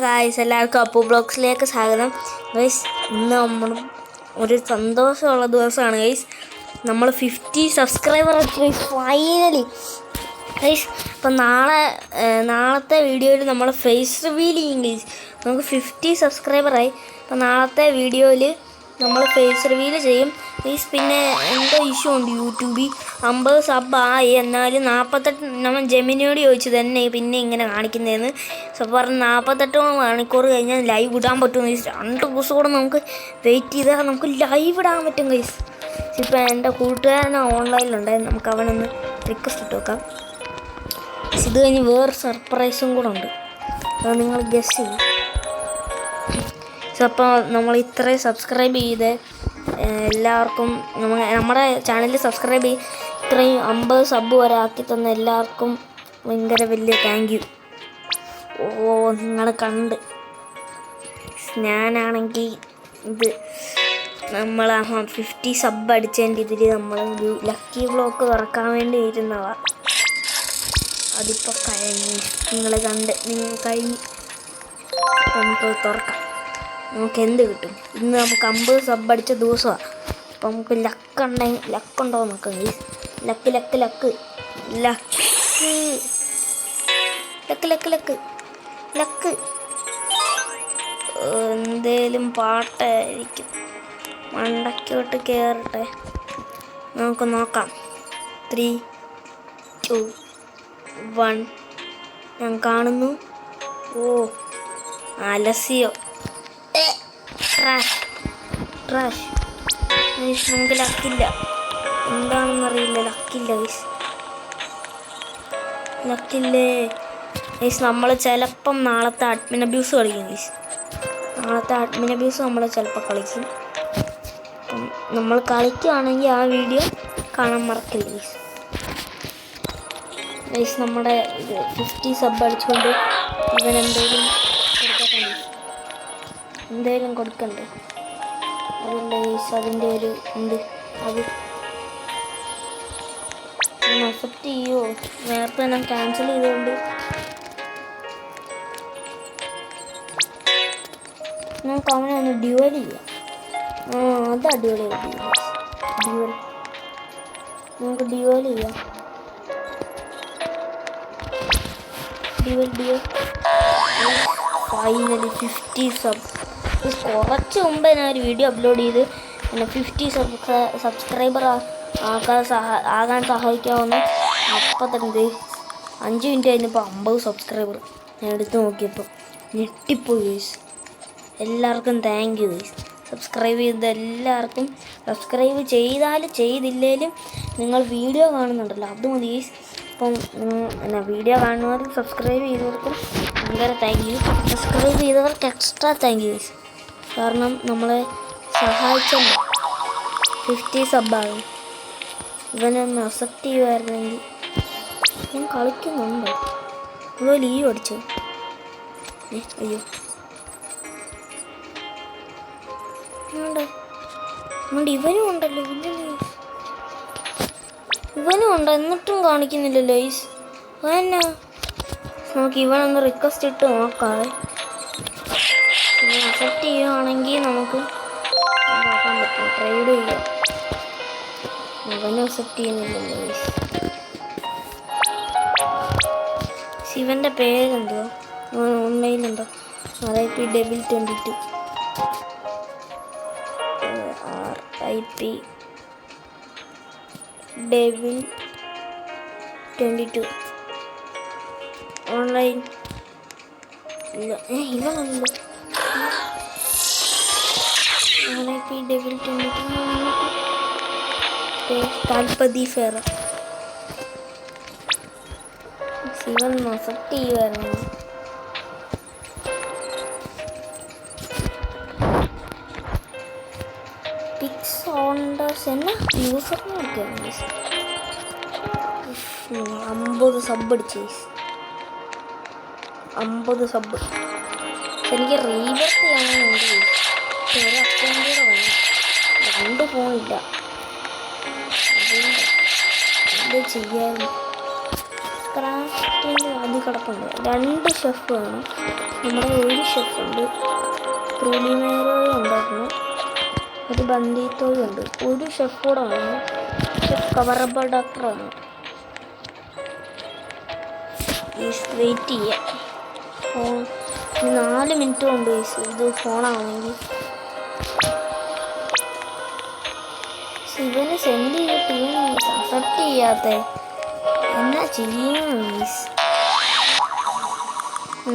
Guys, എല്ലാവർക്കും അപ്പു ബ്ലോഗ്സിലേക്ക് സ്വാഗതം. Guys, ഇന്ന് നമ്മൾ ഒരു സന്തോഷമുള്ള ദിവസമാണ് ഗൈസ്. നമ്മൾ 50 സബ്സ്ക്രൈബർ ഗൈസ്, ഫൈനലി ഗൈസ്. അപ്പം നാളത്തെ വീഡിയോയിൽ നമ്മൾ ഫേസ് റിവീൽ ചെയ്യും ഗൈസ്. നമുക്ക് 50 സബ്സ്ക്രൈബറായി. അപ്പം നാളത്തെ വീഡിയോയിൽ നമ്മൾ ഫേസ് റിവീൽ ചെയ്യും ഗൈസ്. പിന്നെ എന്തോ ഇഷ്യൂ ഉണ്ട് യൂട്യൂബിൽ, 50 സബ് ആയി, എന്നാലും 48 നമ്മൾ ജെമിനിയോട് ചോദിച്ചു തന്നെ പിന്നെ ഇങ്ങനെ കാണിക്കുന്നതെന്ന്. സോ പറഞ്ഞ് 48 മണിക്കൂർ കഴിഞ്ഞാൽ ലൈവ് ഇടാൻ പറ്റും ഗൈസ്. 2 ദിവസം കൂടെ നമുക്ക് വെയിറ്റ് ചെയ്താൽ നമുക്ക് ലൈവ് ഇടാൻ പറ്റും ഗൈസ്. ഇപ്പം എൻ്റെ കൂട്ടുകാരൻ ഓൺലൈനിലുണ്ടായിരുന്നു, നമുക്ക് അവനൊന്ന് റിക്വസ്റ്റ് ഇട്ട് വെക്കാം. ഇത് കഴിഞ്ഞ് വേറെ സർപ്രൈസും കൂടെ ഉണ്ട്, അത് നിങ്ങൾ ഗസ് ചെയ്യും. അപ്പോൾ നമ്മൾ ഇത്രയും സബ്സ്ക്രൈബ് ചെയ്ത് എല്ലാവർക്കും നമ്മുടെ ചാനൽ സബ്സ്ക്രൈബ് ചെയ്ത് ഇത്രയും 50 സബ് വരെ ആക്കി തന്ന എല്ലാവർക്കും ഭയങ്കര വലിയ താങ്ക് യു. നിങ്ങൾ കണ്ട് ഞാനാണെങ്കിൽ ഇത് നമ്മൾ 50 സബ് അടിച്ചതിൻ്റെ ഇതിൽ നമ്മളൊരു ലക്കി ബ്ലോക്ക് തുറക്കാൻ വേണ്ടി ഇരുന്നതാണ്. അതിപ്പോൾ കഴിഞ്ഞു, നിങ്ങൾ കഴിഞ്ഞ് നമുക്ക് തുറക്കാം. നമുക്ക് എന്ത് കിട്ടും? ഇന്ന് നമുക്ക് 50 സബ് അടിച്ച ദിവസമാണ്. അപ്പം നമുക്ക് ലക്കുണ്ടോ നോക്കാം. Luck luck luck luck luck luck luck luck എന്തേലും പാട്ടായിരിക്കും, മണ്ടക്കോട്ട് കയറട്ടെ. നമുക്ക് നോക്കാം. 3, 2, 1. ഞാൻ കാണുന്നു. അലസിയോ ട്രാഷ്. നമുക്ക് ലക്കില്ല, എന്താണെന്നറിയില്ല. ലക്കില്ല ലക്കില്ലേ ഗൈസ്. നമ്മൾ ചിലപ്പം നാളത്തെ അഡ്മിൻ അബ്യൂസ് കളിക്കും ഗൈസ്. നാളത്തെ അഡ്മിൻ അബ്യൂസ് നമ്മൾ ചിലപ്പോൾ കളിക്കും. അപ്പം നമ്മൾ കളിക്കുകയാണെങ്കിൽ ആ വീഡിയോ കാണാൻ മറക്കില്ല ഗൈസ്. ഗൈസ്, നമ്മുടെ 50 സബ് അടിച്ചുകൊണ്ട് എന്തേലും കൊടുക്കണ്ടേ? അതുകൊണ്ട് ഗൈസ് അതിൻ്റെ ഒരു ഉണ്ട്, അത് അക്സെപ്റ്റ് ചെയ്യുമോ? നേരത്തെ ഞാൻ ക്യാൻസൽ ചെയ്തുകൊണ്ട് നമുക്ക് അവനെ ഒന്ന് ഡ്യുവൽ ചെയ്യാം. അത് അടിപൊളിയായിട്ട് ഡ്യുവൽ നമുക്ക് ഡ്യുവൽ ചെയ്യാം. Dual finally 50 sub. കുറച്ച് മുമ്പേ ഞാൻ ഒരു വീഡിയോ അപ്ലോഡ് ചെയ്ത് പിന്നെ 50 സബ്സ്ക്രൈബർ ആകാൻ സഹായിക്കാവുന്ന. അപ്പം തന്നെ 5 മിനിറ്റ് കഴിഞ്ഞപ്പോൾ 50 സബ്സ്ക്രൈബർ ഞാൻ എടുത്ത് നോക്കിയപ്പോൾ ഞെട്ടിപ്പോയി ഗൈസ്. എല്ലാവർക്കും താങ്ക് യു ഗൈസ്. സബ്സ്ക്രൈബ് ചെയ്ത എല്ലാവർക്കും, സബ്സ്ക്രൈബ് ചെയ്താലും ചെയ്തില്ലേലും നിങ്ങൾ വീഡിയോ കാണുന്നുണ്ടല്ലോ, അത് മതി ഗൈസ്. അപ്പം വീഡിയോ കാണുന്നവർക്കും സബ്സ്ക്രൈബ് ചെയ്തവർക്കും ഭയങ്കര താങ്ക് യു. സബ്സ്ക്രൈബ് ചെയ്തവർക്ക് എക്സ്ട്രാ താങ്ക് യു ഗൈസ്. കാരണം നമ്മളെ സഹായിച്ചല്ലോ 50 സബ്ബാകും. ഇവനൊന്ന് അക്സെപ്റ്റ് ചെയ്യുമായിരുന്നെങ്കിൽ. ഞാൻ കളിക്കുന്നുണ്ടോ? ഇവ ലീവ് അടിച്ചു. അയ്യോ, ഇവനും ഉണ്ടല്ലോ. ഇവനും ഉണ്ടോ? എന്നിട്ടും കാണിക്കുന്നില്ലല്ലോ ഗൈസ്. എന്നാ നമുക്ക് ഇവനൊന്ന് റിക്വസ്റ്റ് ഇട്ട് നോക്കാവേ. അക്സെപ്റ്റ് ചെയ്യുകയാണെങ്കിൽ നമുക്ക് നോക്കാൻ പറ്റും, ട്രേഡ് ചെയ്യാം. ഇവനും അക്സെപ്റ്റ് ചെയ്യുന്നില്ലല്ലോ ഗൈസ്. ശിവൻ്റെ പേരെന്തോ ഓൺലൈനുണ്ടോ? RIP devil 22. RIP devil 22 online ഇല്ല. ഇവനുണ്ട്. RIP ഡെവിൽ 22 താൽപതി ഫെറ. ശിവൻ അക്സെപ്റ്റ് ചെയ്യുമായിരുന്നു. പിക്സ് ഓണ്ടേഴ്സ് എന്നാ യൂസറിനെ എടുക്കുകയാണ്. 50 സബ് അടിച്ച് 50 സബ്. എനിക്ക് റീബർത്ത് ചെയ്യാനുണ്ട്. ഒരു അക്കൗണ്ട് കൂടെ വേണം, 2 ഫോണില്ല. അതുകൊണ്ട് എന്ത് ചെയ്യാനും ക്രാഫ്റ്റിംഗ് അത് കിടപ്പുണ്ട്. 2 ഷെഫ് വേണം. നമ്മുടെ ഒരു ഷെഫുണ്ട്, പ്രിലിമേറോയും ഉണ്ടായിരുന്നു, ഒരു ബന്ദിത്തോയും ഉണ്ട്. ഒരു ഷെഫ് കൂടെ വേണം. ഷെഫ് കവറബിൾ ഡോക്ടറാണ്. വെയിറ്റ് ചെയ്യാം. ഫോൺ 4 മിനിറ്റ് കൊണ്ട് ഇത് ഫോണാണെങ്കിൽ ഇവന് സെൻഡ് ചെയ്തിട്ട് ഇവൻ അക്സെപ്റ്റ് ചെയ്യാത്ത എന്നാ ചെയ്യും?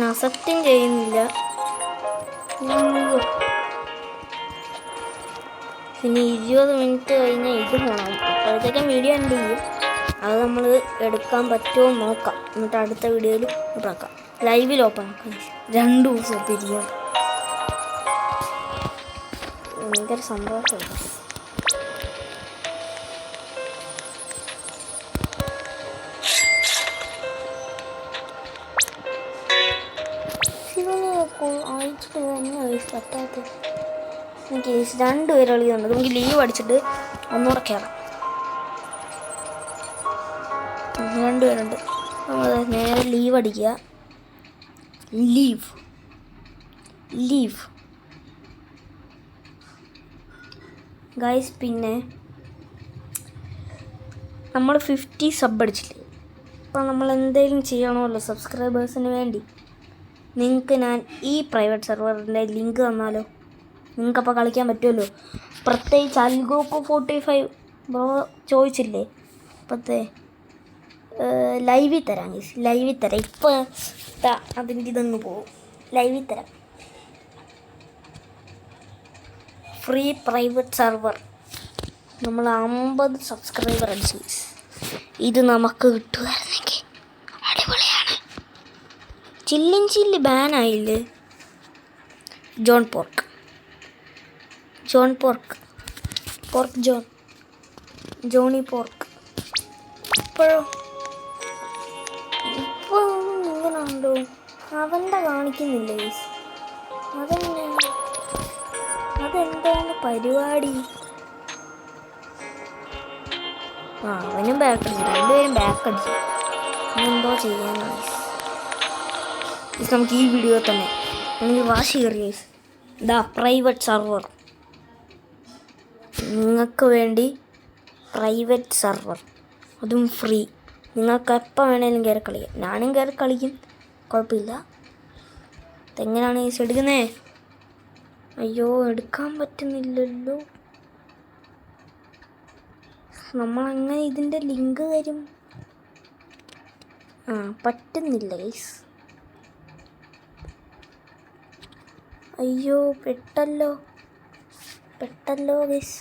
അക്സെപ്റ്റും ചെയ്യുന്നില്ല. പിന്നെ 20 മിനിറ്റ് കഴിഞ്ഞാൽ ഇത് പോകണം. അപ്പോഴത്തേക്കും വീഡിയോ എൻഡ് ചെയ്യും. അത് നമ്മൾ എടുക്കാൻ പറ്റുമോ നോക്കാം. എന്നിട്ട് അടുത്ത വീഡിയോയിൽ ഇതാക്കാം. ലൈവിൽ ഓപ്പൺ ആക്കാം. 2 ദിവസം തിരിയാം. ഭയങ്കര സന്തോഷമുണ്ട്. അയച്ചിട്ട് തന്നെ പറ്റാത്ത എനിക്ക് 2 പേര് കളിയുണ്ട്. നമുക്ക് ലീവ് അടിച്ചിട്ട് ഒന്നുകൂടെ കയറാം. 2 പേരുണ്ട്. നമ്മൾ നേരെ ലീവ് അടിക്കുക. Leave guys. പിന്നെ നമ്മൾ 50 സബ് അടിച്ചില്ലേ? അപ്പോൾ നമ്മൾ എന്തെങ്കിലും ചെയ്യണമല്ലോ സബ്സ്ക്രൈബേഴ്സിന് വേണ്ടി. നിങ്ങൾക്ക് ഞാൻ ഈ പ്രൈവറ്റ് സെർവറിൻ്റെ ലിങ്ക് തന്നാലോ? നിങ്ങൾക്കപ്പോൾ കളിക്കാൻ പറ്റുമല്ലോ. പ്രത്യേകിച്ച് അൽഗോക്കോ 45 ബ്രോ ചോദിച്ചില്ലേ? അപ്പോഴത്തെ ലൈവിൽ തരാം ഗൈസ്. ലൈവിൽ തരാം. ഇപ്പോൾ അതിൻ്റെ ഇതങ്ങ് പോകും. ലൈവിൽ തരാം. Free private server. നമ്മൾ 50 സബ്സ്ക്രൈബർ അടിച്ചു. ഇത് നമുക്ക് കിട്ടുമായിരുന്നെങ്കിൽ അടിപൊളിയാണ്. ചില്ലി ബാനായില്ലേ? ജോണി പോർക്ക് ഇപ്പോഴും ഇങ്ങനെ ഉണ്ടോ? അവൻ്റെ കാണിക്കുന്നില്ല ഗൈസ്. അതെന്താണ് പരിപാടി? അവനും ബാക്ക് അടിച്ചു. 2 പേരും ബാക്ക് അടിച്ചു. എന്തോ ചെയ്യാനാണ്. നമുക്ക് ഈ വീഡിയോ തന്നെ എനിക്ക് വാശി കയറി. ഇതാ പ്രൈവറ്റ് സെർവർ, നിങ്ങൾക്ക് വേണ്ടി പ്രൈവറ്റ് സെർവർ, അതും ഫ്രീ. നിങ്ങൾക്ക് എപ്പോൾ വേണേലും കയറി കളിക്കാം. ഞാനും കയറി കളിക്കും, കുഴപ്പമില്ല. ഇതെങ്ങനെയാണ് ഗൈസ് എടുക്കുന്നേ? അയ്യോ എടുക്കാൻ പറ്റുന്നില്ലല്ലോ. നമ്മളങ്ങനെ ഇതിൻ്റെ ലിങ്ക് തരും. പറ്റുന്നില്ല ഗൈസ്. അയ്യോ പെട്ടല്ലോ ഗൈസ്.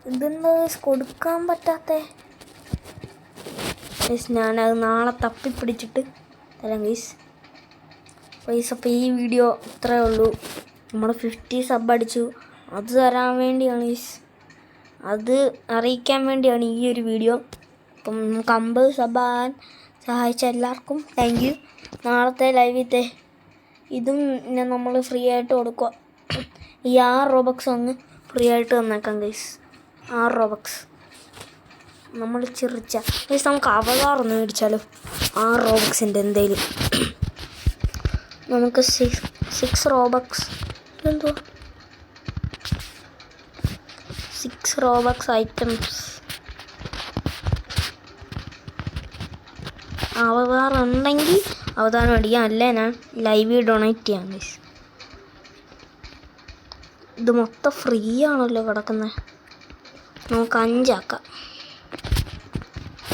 ഇതെന്താ ഗൈസ് കൊടുക്കാൻ പറ്റാത്തേ? ഗൈസ് ഞാനത് നാളെ തപ്പിപ്പിടിച്ചിട്ട് തരാം ഗൈസ്. അപ്പോൾ ഈ വീഡിയോ ഇത്രയേ ഉള്ളൂ. നമ്മൾ 50 സബ് അടിച്ചു. അത് തരാൻ വേണ്ടിയാണ് ഗൈസ്, അത് അറിയിക്കാൻ വേണ്ടിയാണ് ഈ ഒരു വീഡിയോ. അപ്പം നമുക്ക് 50 സബ് ആകാൻ സഹായിച്ച എല്ലാവർക്കും താങ്ക് യു. നാളത്തെ ലൈവിലത്തെ ഇതും നമ്മൾ ഫ്രീ ആയിട്ട് കൊടുക്കുക. ഈ 6 റോബക്സ് ഒന്ന് ഫ്രീ ആയിട്ട് തന്നേക്കാം ഗൈസ്. 6 റോബക്സ് നമ്മൾ ചിറിച്ച ഗൈസ്. നമുക്ക് അവതാറൊന്ന് മേടിച്ചാലോ 6 റോബക്സിൻ്റെ എന്തെങ്കിലും. നമുക്ക് 6 റോബക്സ് എന്തോ 6 റോബക്സ് ഐറ്റംസ് അവതാരം ഉണ്ടെങ്കിൽ അവതാരം മേടിക്കാം. അല്ലേ ഞാൻ ലൈവ് ഡൊണേറ്റ് ചെയ്യാം ഗൈസ്. ഇത് മൊത്തം ഫ്രീ ആണല്ലോ കിടക്കുന്നത്. നമുക്ക് 5 ആക്കാം.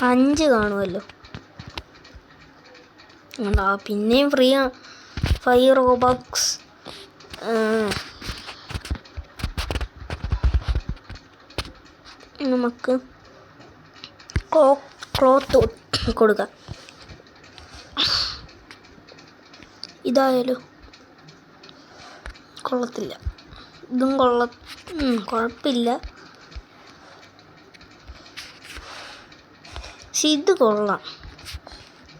5 കാണുമല്ലോ. പിന്നെയും ഫ്രീ 5 റോബക്സ്. നമുക്ക് ക്ലോത്ത് കൊടുക്കാം. ഇതായാലോ? കൊള്ളത്തില്ല. ഇതും കുഴപ്പമില്ല. പക്ഷെ ഇത് കൊള്ളാം.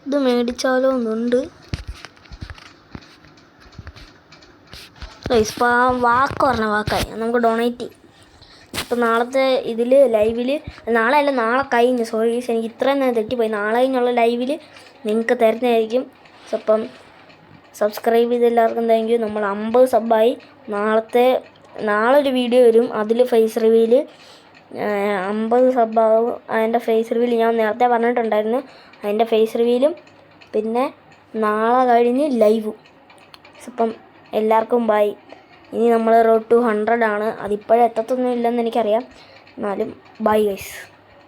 ഇത് മേടിച്ചാലോ എന്നുണ്ട്. ഇപ്പം വാക്ക് പറഞ്ഞ വാക്കായി നമുക്ക് ഡൊണേറ്റ് ചെയ്യും. അപ്പം നാളത്തെ ഇതിൽ ലൈവിൽ നാളെ അല്ല നാളെ കഴിഞ്ഞ് സോറി ഗൈസ് എനിക്ക് ഇത്രയും നേരം തെറ്റിപ്പോയി. നാളെ കഴിഞ്ഞുള്ള ലൈവിൽ നിങ്ങൾക്ക് തരുന്നതായിരിക്കും. അപ്പം സബ്സ്ക്രൈബ് ചെയ്ത് എല്ലാവർക്കും താങ്ക് യു. നമ്മൾ 50 സബ്ബായി. നാളെ ഒരു വീഡിയോ വരും, അതിൽ ഫേസ് റിവീൽ 50 സബ്ബാകും. അതിൻ്റെ ഫേസ് റിവീൽ ഞാൻ നേരത്തെ പറഞ്ഞിട്ടുണ്ടായിരുന്നു. അതിൻ്റെ ഫേസ് റിവീലും പിന്നെ നാളെ കഴിഞ്ഞ് ലൈവും. അപ്പം എല്ലാവർക്കും ബൈ. ഇനി നമ്മൾ റോഡ് ടു 100 ആണ്. അതിപ്പോഴും എത്തത്തൊന്നും ഇല്ലെന്ന് എനിക്കറിയാം, എന്നാലും ബൈ ഗൈസ്.